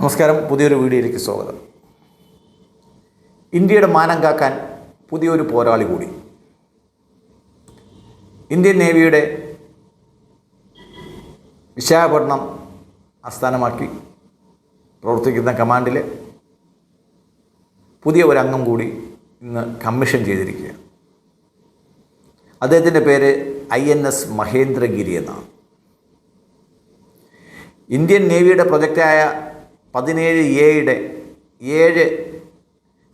നമസ്കാരം. പുതിയൊരു വീഡിയോയിലേക്ക് സ്വാഗതം. ഇന്ത്യയുടെ മാനം കാക്കാൻ പുതിയൊരു പോരാളി കൂടി. ഇന്ത്യൻ നേവിയുടെ വിശാഖപട്ടണം ആസ്ഥാനമാക്കി പ്രവർത്തിക്കുന്ന കമാൻഡിലെ പുതിയ ഒരു അംഗം കൂടി ഇന്ന് കമ്മീഷൻ ചെയ്തിരിക്കുകയാണ്. അദ്ദേഹത്തിൻ്റെ പേര് INS മഹേന്ദ്രഗിരി എന്നാണ്. ഇന്ത്യൻ നേവിയുടെ പ്രൊജക്റ്റായ 17A 7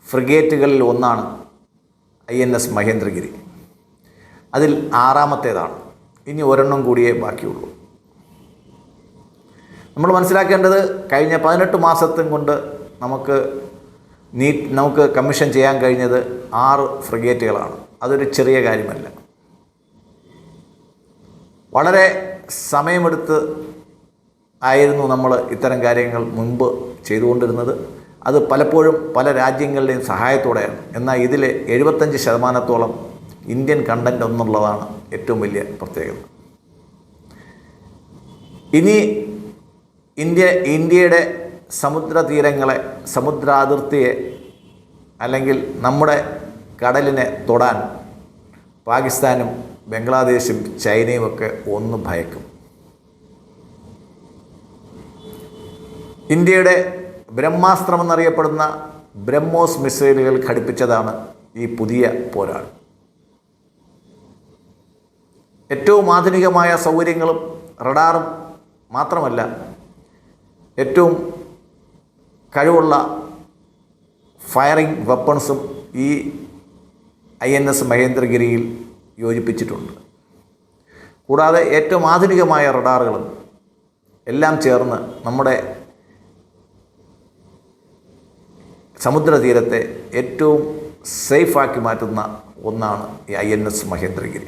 ഫ്രിഗേറ്റുകളിൽ ഒന്നാണ് INS മഹേന്ദ്രഗിരി. അതിൽ 6ാമത്തേതാണ്. ഇനി ഒരെണ്ണം കൂടിയേ ബാക്കിയുള്ളൂ. നമ്മൾ മനസ്സിലാക്കേണ്ടത് കഴിഞ്ഞ 18 മാസത്തും കൊണ്ട് നമുക്ക് കമ്മീഷൻ ചെയ്യാൻ കഴിഞ്ഞത് 6 ഫ്രിഗേറ്റുകളാണ്. അതൊരു ചെറിയ കാര്യമല്ല. വളരെ സമയമെടുത്ത് ആയിരുന്നു നമ്മൾ ഇത്തരം കാര്യങ്ങൾ മുൻപ് ചെയ്തുകൊണ്ടിരുന്നത്. അത് പലപ്പോഴും പല രാജ്യങ്ങളുടെയും സഹായത്തോടെയാണ്. എന്നാൽ ഇതിൽ 75% ഇന്ത്യൻ കണ്ടൻ്റ് എന്നുള്ളതാണ് ഏറ്റവും വലിയ പ്രത്യേകത. ഇനി ഇന്ത്യയുടെ സമുദ്ര തീരങ്ങളെ, സമുദ്രാതിർത്തിയെ അല്ലെങ്കിൽ നമ്മുടെ കടലിനെ തൊടാൻ പാകിസ്ഥാനും ബംഗ്ലാദേശും ചൈനയും ഒക്കെ ഒന്ന് ഭയക്കും. ഇന്ത്യയുടെ ബ്രഹ്മാസ്ത്രം എന്നറിയപ്പെടുന്ന ബ്രഹ്മോസ് മിസൈലുകൾ ഘടിപ്പിച്ചതാണ് ഈ പുതിയ പോരാളി. ഏറ്റവും ആധുനികമായ സൗകര്യങ്ങളും റഡാറും മാത്രമല്ല, ഏറ്റവും കഴിവുള്ള ഫയറിംഗ് വെപ്പൺസും ഈ INS മഹേന്ദ്രഗിരിയിൽ യോജിപ്പിച്ചിട്ടുണ്ട്. കൂടാതെ ഏറ്റവും ആധുനികമായ റഡാറുകളും എല്ലാം ചേർന്ന് നമ്മുടെ സമുദ്രതീരത്തെ ഏറ്റവും സേഫാക്കി മാറ്റുന്ന ഒന്നാണ് ഈ INS മഹേന്ദ്രഗിരി.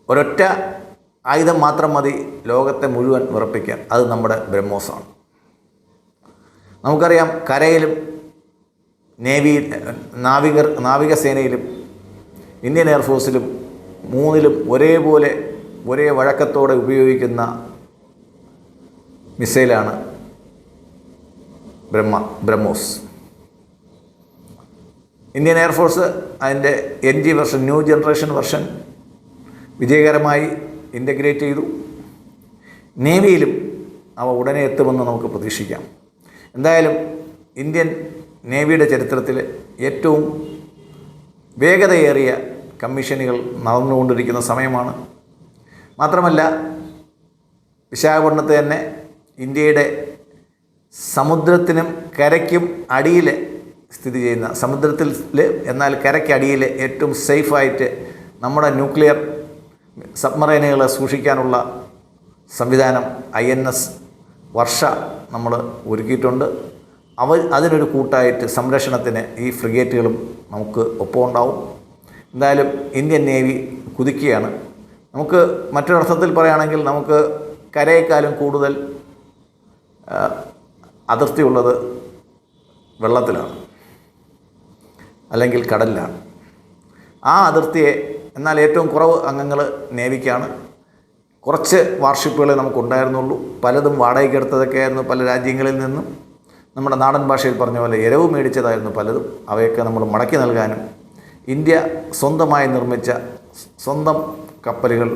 ഒരൊറ്റ ആയുധം മാത്രം മതി ലോകത്തെ മുഴുവൻ വിറപ്പിക്കാൻ. അത് നമ്മുടെ ബ്രഹ്മോസാണ്. നമുക്കറിയാം, കരയിലും നാവികസേനയിലും ഇന്ത്യൻ എയർഫോഴ്സിലും മൂന്നിലും ഒരേ വഴക്കത്തോടെ ഉപയോഗിക്കുന്ന മിസൈലാണ് ബ്രഹ്മോസ്. ഇന്ത്യൻ എയർഫോഴ്സ് അതിൻ്റെ NG version, new generation version വിജയകരമായി ഇൻ്റഗ്രേറ്റ് ചെയ്തു. നേവിയിലും അവ ഉടനെ എത്തുമെന്ന് നമുക്ക് പ്രതീക്ഷിക്കാം. എന്തായാലും ഇന്ത്യൻ നേവിയുടെ ചരിത്രത്തിൽ ഏറ്റവും വേഗതയേറിയ കമ്മീഷനുകൾ നടന്നുകൊണ്ടിരിക്കുന്ന സമയമാണ്. മാത്രമല്ല, വിശാഖപട്ടണത്ത് തന്നെ ഇന്ത്യയുടെ സമുദ്രത്തിനും കരയ്ക്കും അടിയിൽ സ്ഥിതി ചെയ്യുന്ന, സമുദ്രത്തിൽ എന്നാൽ കരയ്ക്കടിയിൽ ഏറ്റവും സേഫായിട്ട് നമ്മുടെ ന്യൂക്ലിയർ സബ്മറൈനുകളെ സൂക്ഷിക്കാനുള്ള സംവിധാനം INS വർഷ നമ്മൾ ഒരുക്കിയിട്ടുണ്ട്. അതിനൊരു കൂട്ടായിട്ട് സംരക്ഷണത്തിന് ഈ ഫ്രിഗേറ്റുകളും നമുക്ക് ഒപ്പമുണ്ടാവും. എന്തായാലും ഇന്ത്യൻ നേവി കുതിക്കുകയാണ്. നമുക്ക് മറ്റൊരർത്ഥത്തിൽ പറയുകയാണെങ്കിൽ, നമുക്ക് കരയേക്കാളും കൂടുതൽ അതിർത്തിയുള്ളത് വെള്ളത്തിലാണ്, അല്ലെങ്കിൽ കടലിലാണ്. ആ അതിർത്തിയെ, എന്നാൽ ഏറ്റവും കുറവ് അംഗങ്ങൾ നേവിക്കാണ്. കുറച്ച് വാർഷിപ്പുകളെ നമുക്കുണ്ടായിരുന്നുള്ളൂ. പലതും വാടകയ്ക്കെടുത്തതൊക്കെ ആയിരുന്നു. പല രാജ്യങ്ങളിൽ നിന്നും നമ്മുടെ നാടൻ ഭാഷയിൽ പറഞ്ഞ പോലെ എരവ് മേടിച്ചതായിരുന്നു പലതും. അവയൊക്കെ നമ്മൾ മടക്കി നൽകാനും ഇന്ത്യ സ്വന്തമായി നിർമ്മിച്ച സ്വന്തം കപ്പലുകൾ,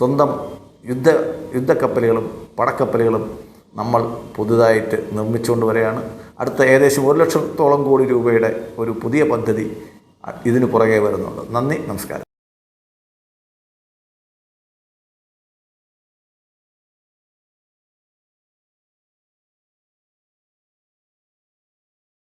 സ്വന്തം യുദ്ധക്കപ്പലുകളും പടക്കപ്പലുകളും നമ്മൾ പുതുതായിട്ട് നിർമ്മിച്ചുകൊണ്ട് വരികയാണ്. അടുത്ത ഏകദേശം 1 ലക്ഷത്തോളം കോടി രൂപയുടെ ഒരു പുതിയ പദ്ധതി ഇതിന് പുറകെ വരുന്നുണ്ട്. നന്ദി, നമസ്കാരം.